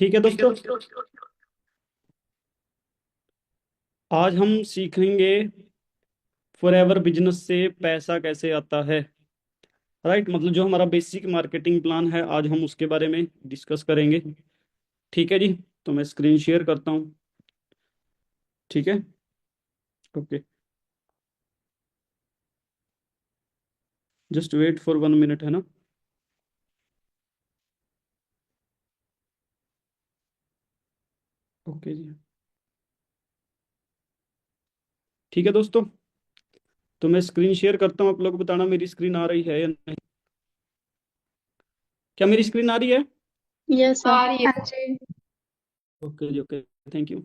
ठीक है दोस्तों, आज हम सीखेंगे फॉरएवर बिजनेस से पैसा कैसे आता है। राइट, मतलब जो हमारा बेसिक मार्केटिंग प्लान है आज हम उसके बारे में डिस्कस करेंगे। ठीक है जी, तो मैं स्क्रीन शेयर करता हूँ। ठीक है, okay, just wait for 1 minute, है ना। ओके जी, ठीक है दोस्तों, तो मैं स्क्रीन शेयर करता हूँ। आप लोग बताना मेरी स्क्रीन आ रही है या नहीं। क्या मेरी स्क्रीन आ रही है? यस आ सर। रही है। हाँ जी। ओके जी, okay, thank you.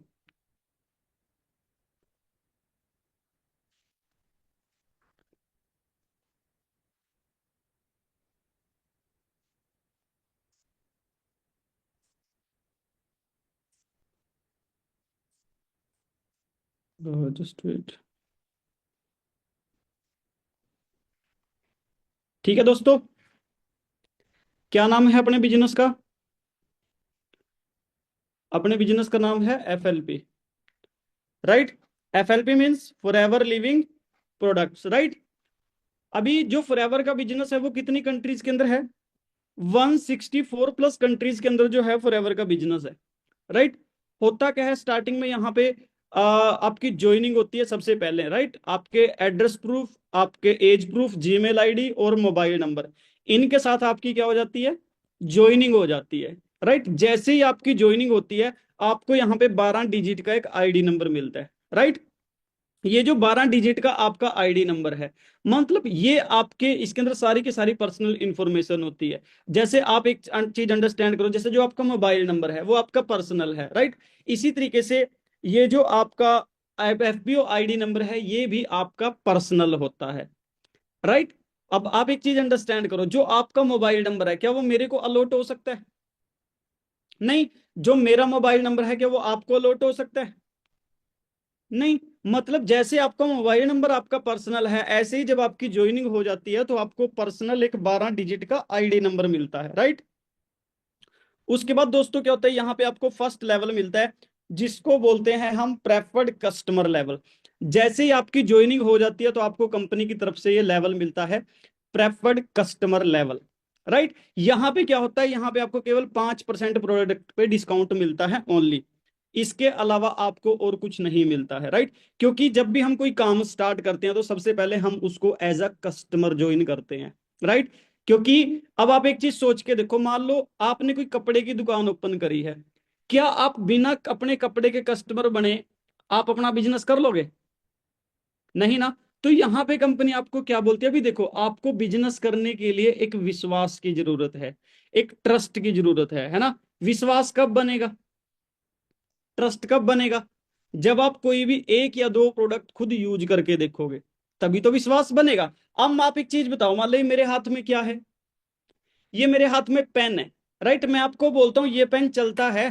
Just wait. ठीक है दोस्तों, क्या नाम है अपने बिजनेस का? अपने बिजनेस का नाम है FLP। Right, FLP means for ever living products. Right, अभी जो फॉरएवर का बिजनेस है वो कितनी कंट्रीज के अंदर है? 164 प्लस कंट्रीज के अंदर जो है फॉरएवर का बिजनेस है। राइट, होता क्या है, स्टार्टिंग में यहाँ पे आपकी ज्वाइनिंग होती है सबसे पहले। राइट, आपके एड्रेस प्रूफ, आपके एज प्रूफ, जीमेल आईडी और मोबाइल नंबर, इनके साथ आपकी क्या हो जाती है? ज्वाइनिंग हो जाती है। राइट, जैसे ही आपकी ज्वाइनिंग होती है आपको यहाँ पे 12 डिजिट का एक आईडी नंबर मिलता है। राइट, ये जो 12 डिजिट का आपका आईडी नंबर है, मतलब ये आपके इसके अंदर सारी की सारी पर्सनल इंफॉर्मेशन होती है। जैसे आप एक चीज अंडरस्टैंड करो, जैसे जो आपका मोबाइल नंबर है वो आपका पर्सनल है। राइट, इसी तरीके से ये जो आपका FBO आईडी नंबर है ये भी आपका पर्सनल होता है। राइट, अब आप एक चीज अंडरस्टैंड करो, जो आपका मोबाइल नंबर है क्या वो मेरे को अलॉट हो सकता है? नहीं। जो मेरा मोबाइल नंबर है क्या वो आपको अलॉट हो सकता है? नहीं। मतलब जैसे आपका मोबाइल नंबर आपका पर्सनल है, ऐसे ही जब आपकी ज्वाइनिंग हो जाती है तो आपको पर्सनल एक 12 डिजिट का आईडी नंबर मिलता है। राइट, उसके बाद दोस्तों क्या होता है, यहाँ पे आपको फर्स्ट लेवल मिलता है जिसको बोलते हैं हम प्रेफर्ड कस्टमर लेवल। जैसे ही आपकी ज्वाइनिंग हो जाती है तो आपको कंपनी की तरफ से ये लेवल मिलता है, प्रेफर्ड कस्टमर लेवल। राइट, यहाँ पे क्या होता है, यहाँ पे आपको केवल 5% प्रोडक्ट पे डिस्काउंट मिलता है ओनली। इसके अलावा आपको और कुछ नहीं मिलता है। राइट, क्योंकि जब भी हम कोई काम स्टार्ट करते हैं तो सबसे पहले हम उसको एज अ कस्टमर ज्वाइन करते हैं। राइट, क्योंकि अब आप एक चीज सोच के देखो, मान लो आपने कोई कपड़े की दुकान ओपन करी है, क्या आप बिना अपने कपड़े के कस्टमर बने आप अपना बिजनेस कर लोगे? नहीं ना। तो यहां पे कंपनी आपको क्या बोलती है, अभी देखो आपको बिजनेस करने के लिए एक विश्वास की जरूरत है, एक ट्रस्ट की जरूरत है ना। विश्वास कब बनेगा, ट्रस्ट कब बनेगा? जब आप कोई भी एक या दो प्रोडक्ट खुद यूज करके देखोगे तभी तो विश्वास बनेगा। अब आप एक चीज बताओ, मान लो ये मेरे हाथ में क्या है, ये मेरे हाथ में पेन है। राइट, मैं आपको बोलता हूं ये पेन चलता है,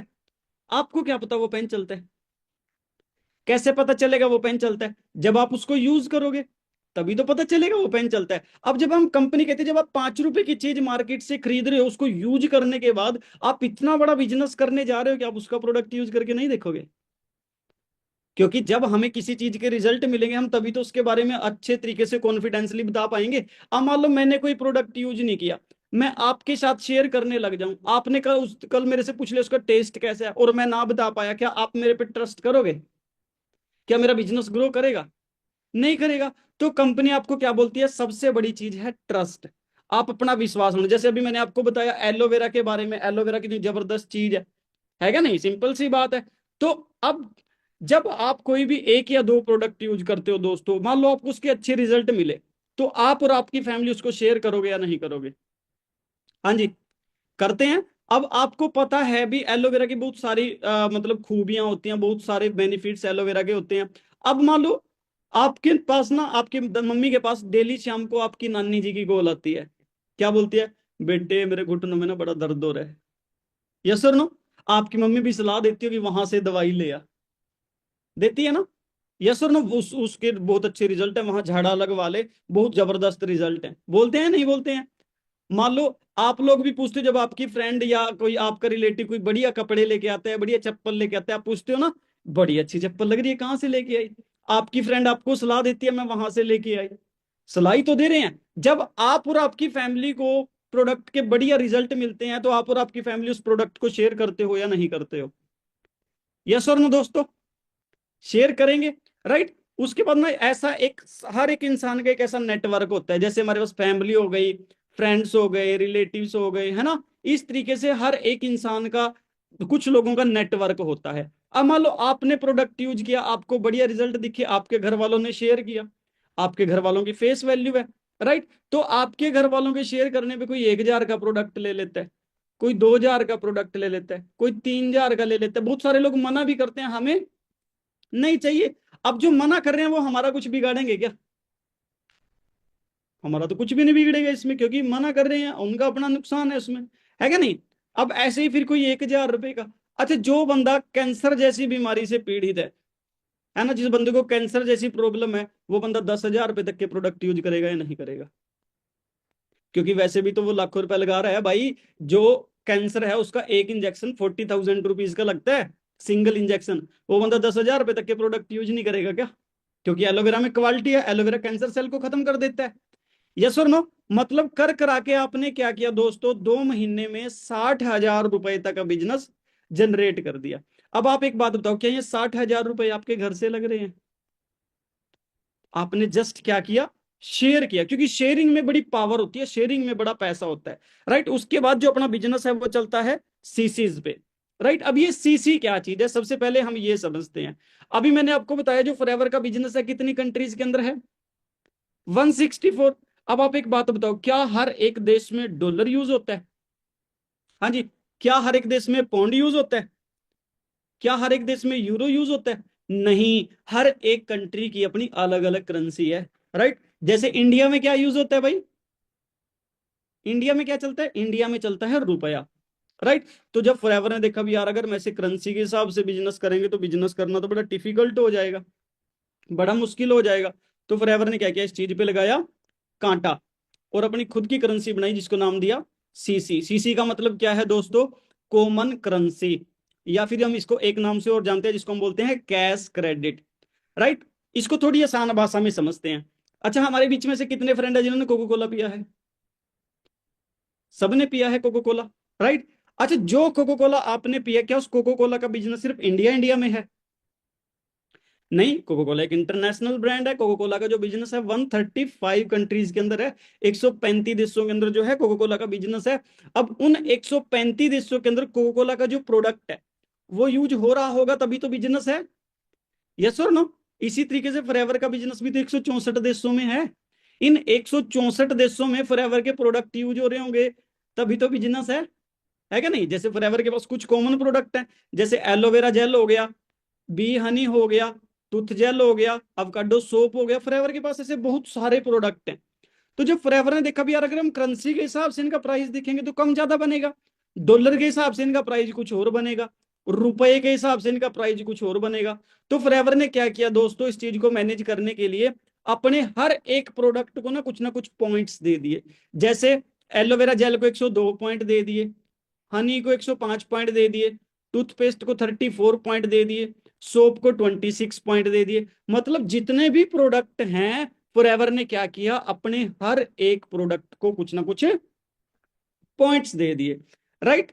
आपको क्या पता वो पेन चलता है? कैसे पता चलेगा वो पेन चलता है? जब आप उसको यूज करोगे तभी तो पता चलेगा वो पेन चलता है। अब जब हम कंपनी कहते हैं, जब आप 5 रुपए की चीज मार्केट से खरीद रहे हो उसको यूज करने के बाद आप इतना बड़ा बिजनेस करने जा रहे हो कि आप उसका प्रोडक्ट यूज करके नहीं देखोगे? क्योंकि जब हमें किसी चीज के रिजल्ट मिलेंगे हम तभी तो उसके बारे में अच्छे तरीके से कॉन्फिडेंसली बता पाएंगे। अब मान लो मैंने कोई प्रोडक्ट यूज नहीं किया, मैं आपके साथ शेयर करने लग जाऊं, आपने कल मेरे से पूछ लिया उसका टेस्ट कैसा है और मैं ना बता पाया, क्या आप मेरे पे ट्रस्ट करोगे? क्या मेरा बिजनेस ग्रो करेगा? नहीं करेगा। तो कंपनी आपको क्या बोलती है, सबसे बड़ी चीज है ट्रस्ट। आप अपना विश्वास होना, जैसे अभी मैंने आपको बताया एलोवेरा के बारे में, एलोवेरा कितनी जबरदस्त चीज है क्या नहीं? सिंपल सी बात है। तो अब जब आप कोई भी एक या दो प्रोडक्ट यूज करते हो दोस्तों, मान लो आपको उसके अच्छे रिजल्ट मिले, तो आप और आपकी फैमिली उसको शेयर करोगे या नहीं करोगे? हाँ जी, करते हैं। अब आपको पता है भी एलोवेरा की बहुत सारी मतलब खूबियां होती हैं, बहुत सारे बेनिफिट्स एलोवेरा के होते हैं। अब मान लो आपके पास ना, आपके मम्मी के पास डेली शाम को आपकी नानी जी की कॉल आती है, क्या बोलती है? बेटे मेरे घुटनों में ना बड़ा दर्द हो रहा है। यस और नो? आपकी मम्मी भी सलाह देती हो कि वहां से दवाई ले आ, देती है ना? यस और नो? उसके बहुत अच्छे रिजल्ट है, वहां झाड़ा लगवा ले, बहुत जबरदस्त रिजल्ट है, बोलते हैं नहीं बोलते हैं? मान लो आप लोग भी पूछते हो, जब आपकी फ्रेंड या कोई आपका रिलेटिव कोई बढ़िया कपड़े लेके आता है, बढ़िया चप्पल लेके आता है, आप पूछते हो ना, बड़ी अच्छी चप्पल लग रही है, कहाँ से लेके आई? आपकी फ्रेंड आपको सलाह देती है, मैं वहां से लेके आई। सलाह ही तो दे रहे हैं। जब आप और आपकी फैमिली को प्रोडक्ट के बढ़िया रिजल्ट मिलते हैं, तो आप और आपकी फैमिली उस प्रोडक्ट को शेयर करते हो या नहीं करते हो? यस और नो दोस्तों? शेयर करेंगे, राइट। उसके बाद में ऐसा एक, हर एक इंसान का एक ऐसा नेटवर्क होता है, जैसे हमारे पास फैमिली हो गई, फ्रेंड्स हो गए, रिलेटिव्स हो गए, है ना। इस तरीके से हर एक इंसान का, कुछ लोगों का नेटवर्क होता है। अब मान लो आपने प्रोडक्ट यूज किया, आपको बढ़िया रिजल्ट दिखे, आपके घर वालों ने शेयर किया, आपके घर वालों की फेस वैल्यू है, राइट। तो आपके घर वालों के शेयर करने पे कोई 1,000 का प्रोडक्ट ले लेता है, कोई 2,000 का प्रोडक्ट ले लेता है, कोई 3,000 का ले लेता है। बहुत सारे लोग मना भी करते हैं, हमें नहीं चाहिए। अब जो मना कर रहे हैं वो हमारा कुछ बिगाड़ेंगे क्या? हमारा तो कुछ भी नहीं बिगड़ेगा इसमें, क्योंकि मना कर रहे हैं, उनका अपना नुकसान है उसमें, है क्या नहीं? अब ऐसे ही फिर कोई 1,000 रुपए का, अच्छा जो बंदा कैंसर जैसी बीमारी से पीड़ित है ना, जिस बंदे को कैंसर जैसी प्रॉब्लम है, वो बंदा 10,000 रुपए तक के प्रोडक्ट यूज करेगा या नहीं करेगा? क्योंकि वैसे भी तो वो लाखों रुपए लगा रहा है भाई। जो कैंसर है उसका एक इंजेक्शन 40,000 रुपीज का लगता है, सिंगल इंजेक्शन। वो बंदा 10,000 रुपए तक के प्रोडक्ट यूज नहीं करेगा क्या? क्योंकि एलोवेरा में क्वालिटी है, एलोवेरा कैंसर सेल को खत्म कर देता है। यस और नो? मतलब कर करा के आपने क्या किया दोस्तों, 2 महीने में 60,000 रुपए तक का बिजनेस जनरेट कर दिया। अब आप एक बात बताओ, क्या ये 60,000 रुपए आपके घर से लग रहे हैं? आपने जस्ट क्या किया, शेयर किया, क्योंकि शेयरिंग में बड़ी पावर होती है, शेयरिंग में बड़ा पैसा होता है, राइट। उसके बाद जो अपना बिजनेस है वो चलता है सीसीज पे, राइट। अब ये सीसी क्या चीज है, सबसे पहले हम ये समझते हैं। अभी मैंने आपको बताया जो फॉरएवर का बिजनेस है कितनी कंट्रीज के अंदर है, 164। अब आप एक बात बताओ, क्या हर एक देश में डॉलर यूज होता है? हाँ जी। क्या हर एक देश में पौंड यूज होता है? क्या हर एक देश में यूरो यूज होता है? नहीं। हर एक कंट्री की अपनी अलग अलग करेंसी है, राइट। जैसे इंडिया में क्या यूज होता है भाई? इंडिया में क्या चलता है? इंडिया में चलता है रुपया, राइट। तो जब फॉरएवर ने देखा भी यार, अगर मैं ऐसे करेंसी के हिसाब से बिजनेस करेंगे तो बिजनेस करना तो बड़ा डिफिकल्ट हो जाएगा, बड़ा मुश्किल हो जाएगा। तो फॉरएवर ने क्या किया, इस चीज पे लगाया कांटा, और अपनी खुद की करेंसी बनाई, जिसको नाम दिया सीसी। सीसी का मतलब क्या है दोस्तों? कॉमन करेंसी, या फिर हम इसको एक नाम से और जानते हैं, जिसको हम बोलते हैं कैश क्रेडिट, राइट। इसको थोड़ी आसान भाषा में समझते हैं। अच्छा, हमारे बीच में से कितने फ्रेंड है जिन्होंने कोको कोला पिया है? सबने पिया है कोको कोला, राइट। अच्छा, जो कोको कोला आपने पिया, क्या उस कोको कोला का बिजनेस सिर्फ इंडिया इंडिया में है? नहीं, कोको कोला एक इंटरनेशनल ब्रांड है। कोको कोला का जो बिजनेस है 135 कंट्रीज के अंदर है, 135 देशों के अंदर जो है कोको कोला का बिजनेस है। अब उन 135 देशों के अंदर कोको कोला का जो प्रोडक्ट है वो यूज हो रहा होगा, तभी तो बिजनेस है। यस और नो? इसी तरीके से फॉरएवर का बिजनेस भी तो 164 देशों में है। इन 164 देशों में फॉरएवर के प्रोडक्ट यूज हो रहे होंगे, तभी तो बिजनेस है क्या नहीं? जैसे फॉरएवर के पास कुछ कॉमन प्रोडक्ट है, जैसे एलोवेरा जेल हो गया, बी हनी हो गया, टूथ जेल हो गया, अवकाडो सोप हो गया। फॉरएवर के पास ऐसे बहुत सारे प्रोडक्ट हैं। तो जब फॉरएवर ने देखा भी यार, अगर हम करेंसी के हिसाब से इनका प्राइस देखेंगे तो कम ज्यादा बनेगा, डॉलर के हिसाब से इनका प्राइस कुछ और बनेगा, रुपए के हिसाब से इनका प्राइस कुछ और बनेगा। तो फॉरएवर ने क्या किया दोस्तों, इस चीज को मैनेज करने के लिए अपने हर एक प्रोडक्ट को ना कुछ पॉइंट्स दे दिए। जैसे एलोवेरा जेल को 102 पॉइंट दे दिए, हनी को 105 पॉइंट दे दिए, टूथपेस्ट को 34 पॉइंट दे दिए, सोप को 26 पॉइंट दे दिए। मतलब जितने भी प्रोडक्ट हैं, फॉरएवर ने क्या किया, अपने हर एक प्रोडक्ट को कुछ ना कुछ पॉइंट्स दे दिए, राइट।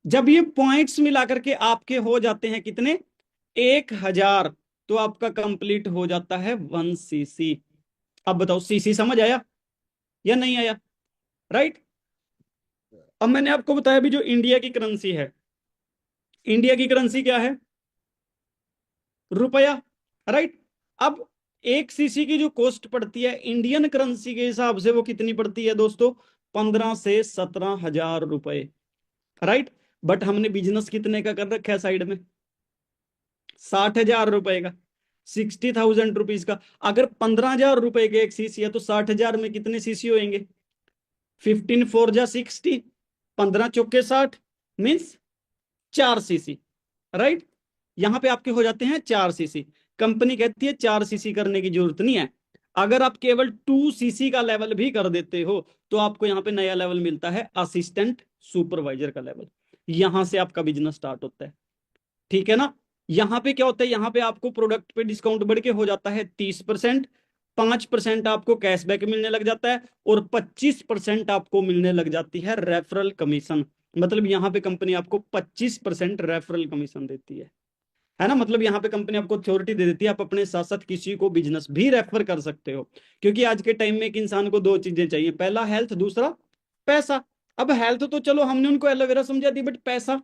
जब ये पॉइंट्स मिला करके आपके हो जाते हैं कितने, 1,000, तो आपका कंप्लीट हो जाता है 1 सीसी। अब बताओ, सीसी समझ आया या नहीं आया, राइट। अब मैंने आपको बताया भी जो इंडिया की करेंसी है, इंडिया की करेंसी क्या है? रुपया, राइट। अब 1 सीसी की जो कॉस्ट पड़ती है इंडियन करेंसी के हिसाब से, वो कितनी पड़ती है दोस्तों? 15 से 17 हजार रुपए, राइट। बट हमने बिजनेस कितने का कर रखा है साइड में? 60,000 रुपए का, 60,000 रुपीज का। अगर 15,000 रुपए के 1 सीसी है, तो 60,000 में कितने सीसी होंगे? 15 4 जा 60, 15 चौके 60, मीन्स 4 सीसी, राइट। यहां पे आपके हो जाते हैं 4 सीसी। कंपनी कहती है 4 सीसी करने की जरूरत नहीं है। अगर आप केवल 2 सीसी का लेवल भी कर देते हो तो आपको यहाँ पे नया लेवल मिलता है असिस्टेंट सुपरवाइजर का लेवल। यहां से आपका बिजनेस स्टार्ट होता है, ठीक है ना। यहाँ पे क्या होता है, यहाँ पे आपको प्रोडक्ट पे डिस्काउंट बढ़ के हो जाता है 30%, 5% आपको कैशबैक मिलने लग जाता है और 25% आपको मिलने लग जाती है रेफरल कमीशन। मतलब यहाँ पे कंपनी आपको 25% रेफरल कमीशन देती है ना। मतलब यहाँ पे कंपनी आपको अथॉरिटी दे देती है, आप अपने साथ साथ किसी को बिजनेस भी रेफर कर सकते हो। क्योंकि आज के टाइम में एक इंसान को दो चीजें चाहिए, पहला हेल्थ, दूसरा पैसा। अब हेल्थ तो चलो हमने उनको एलोवेरा समझा दी, बट पैसा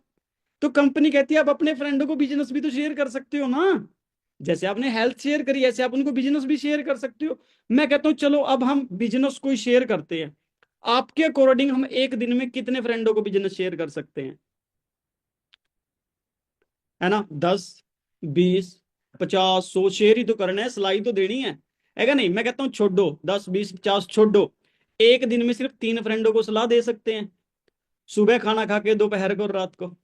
तो कंपनी कहती है आप अपने फ्रेंडों को बिजनेस भी तो शेयर कर सकते हो ना। जैसे आपने हेल्थ शेयर करी, ऐसे आप उनको बिजनेस भी शेयर कर सकते हो। मैं कहता हूँ चलो अब हम बिजनेस को शेयर करते हैं। आपके अकॉर्डिंग हम एक दिन में कितने फ्रेंडों को बिजनेस शेयर कर सकते हैं, है ना? 10, 20, 50, 100 शेयर ही तो करना है, सलाई तो देनी है क्या नहीं? मैं कहता हूँ छोड़ो, 10, 20, 50 छोड़ो, एक दिन में सिर्फ 3 फ्रेंडों को सलाह दे सकते हैं, सुबह खाना खा के, दोपहर को और रात को।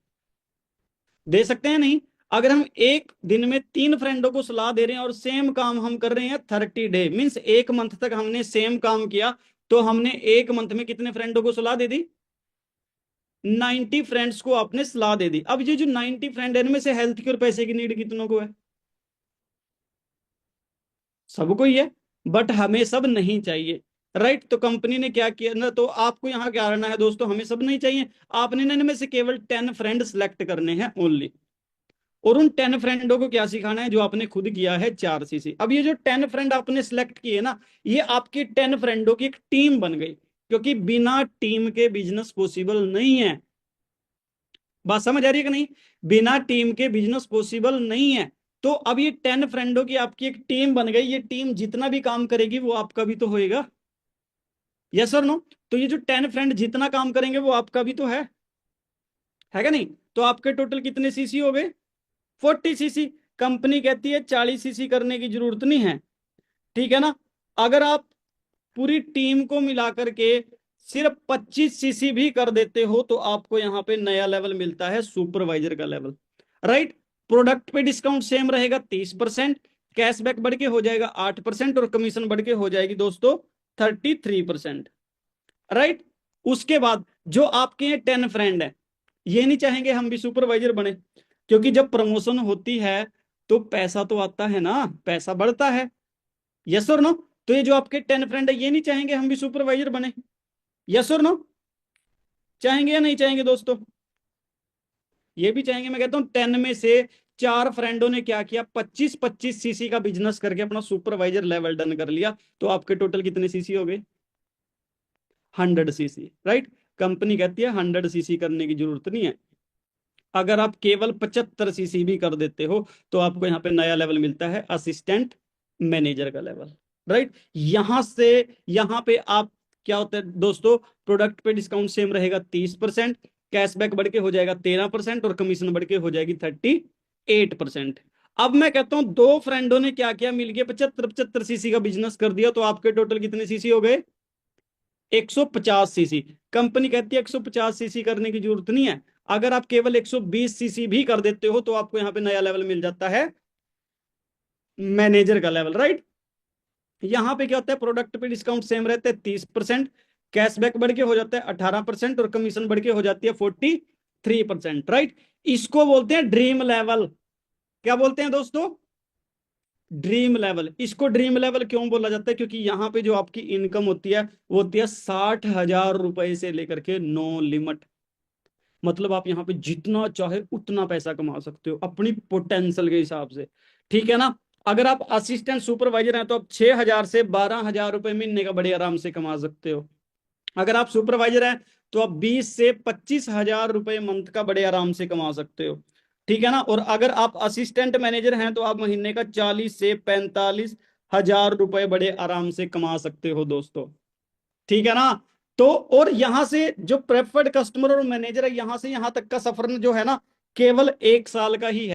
दे सकते हैं नहीं? अगर हम एक दिन में 3 फ्रेंडों को सलाह दे रहे हैं और सेम काम हम कर रहे हैं 30 डे, मीन्स एक मंथ तक हमने सेम काम किया, तो हमने एक मंथ में कितने फ्रेंडों को सलाह दे दी? 90 फ्रेंड्स को आपने सलाह दे दी। अब ये जो 90 फ्रेंड है, इनमें से हेल्थ की और पैसे की नीड कितनों को है? सबको ही है, बट हमें सब नहीं चाहिए, राइट। तो कंपनी ने क्या किया ना, तो आपको यहाँ क्या करना है दोस्तों, हमें सब नहीं चाहिए। आपने ना इनमें से केवल 10 फ्रेंड सेलेक्ट करने हैं ओनली, और उन 10 फ्रेंडों को क्या सिखाना है, जो आपने खुद किया है 4 सीसी। अब ये जो 10 फ्रेंड आपने सिलेक्ट किए ना, ये आपके 10 फ्रेंडों की एक टीम बन गई, क्योंकि बिना टीम के बिजनेस पॉसिबल नहीं है। बात समझ आ रही है कि नहीं? बिना टीम के बिजनेस पॉसिबल नहीं है। तो अब ये 10 फ्रेंडों की आपकी एक टीम बन गई, ये टीम जितना भी काम करेगी वो आपका भी तो होएगा, यस और नो? तो ये जो 10 फ्रेंड जितना काम करेंगे वो आपका भी तो है क्या नहीं? तो आपके टोटल कितने सीसी हो गए? 40 सीसी। कंपनी कहती है 40 सीसी करने की जरूरत नहीं है, ठीक है ना। अगर आप पूरी टीम को मिलाकर के सिर्फ 25 सीसी भी कर देते हो तो आपको यहां पे नया लेवल मिलता है सुपरवाइजर का लेवल, राइट। प्रोडक्ट पे डिस्काउंट सेम रहेगा 30%, कैशबैक बढ़ के हो जाएगा 8% और कमीशन बढ़ के हो जाएगी दोस्तों 33%, राइट। उसके बाद जो आपके ये 10 फ्रेंड है, ये नहीं चाहेंगे हम भी सुपरवाइजर बने, क्योंकि जब प्रमोशन होती है तो पैसा तो आता है ना, पैसा बढ़ता है, यस और नो? तो ये जो आपके 10 फ्रेंड है, ये नहीं चाहेंगे हम भी सुपरवाइजर बने, यस और नो? चाहेंगे या नहीं चाहेंगे दोस्तों? ये भी चाहेंगे। मैं कहता हूँ 10 में से 4 फ्रेंडों ने क्या किया, 25-25 सीसी का बिजनेस करके अपना सुपरवाइजर लेवल डन कर लिया, तो आपके टोटल कितने सीसी हो गए? 100 सीसी, राइट। कंपनी कहती है 100 सीसी करने की जरूरत नहीं है। अगर आप केवल 75 सीसी भी कर देते हो तो आपको यहाँ पे नया लेवल मिलता है असिस्टेंट मैनेजर का लेवल, राइट। यहां से यहां पे आप क्या होता है दोस्तों, प्रोडक्ट पे डिस्काउंट सेम रहेगा 30%, कैशबैक बढ़ के हो जाएगा 13% और कमीशन बढ़ के हो जाएगी 38%। अब मैं कहता हूं 2 फ्रेंडों ने क्या किया, मिलके 75-75 सीसी का बिजनेस कर दिया, तो आपके टोटल कितने सीसी हो गए? 150 सीसी। कंपनी कहती है 150 सीसी करने की जरूरत नहीं है। अगर आप केवल 120 सीसी भी कर देते हो तो आपको यहां पे नया लेवल मिल जाता है मैनेजर का लेवल, राइट। यहां पे क्या होता है, प्रोडक्ट पे डिस्काउंट सेम रहता है 30%, कैशबैक बढ़ के हो जाता है 18% और कमीशन बढ़ के हो जाती है 43%, राइट। इसको बोलते हैं ड्रीम लेवल। क्या बोलते हैं दोस्तों? Dream level. इसको ड्रीम लेवल क्यों बोला जाता है? क्योंकि यहाँ पे जो आपकी इनकम होती है वो होती है 60,000 रुपए से लेकर के नो लिमिट। मतलब आप यहाँ पे जितना चाहे उतना पैसा कमा सकते हो अपनी पोटेंशियल के हिसाब से, ठीक है ना। अगर आप असिस्टेंट सुपरवाइजर हैं तो आप 6,000 से 12,000 रुपए महीने का बड़े आराम से कमा सकते हो। अगर आप सुपरवाइजर हैं तो आप 20 से 25,000 रुपए मंथ का बड़े आराम से कमा सकते हो, ठीक है ना। और अगर आप असिस्टेंट मैनेजर हैं तो आप महीने का 40 से 45,000 रुपए बड़े आराम से कमा सकते हो दोस्तों, ठीक है ना। तो और यहां से जो प्रेफर्ड कस्टमर और मैनेजर है, यहां से यहां तक का सफर जो है ना, केवल 1 साल का ही है।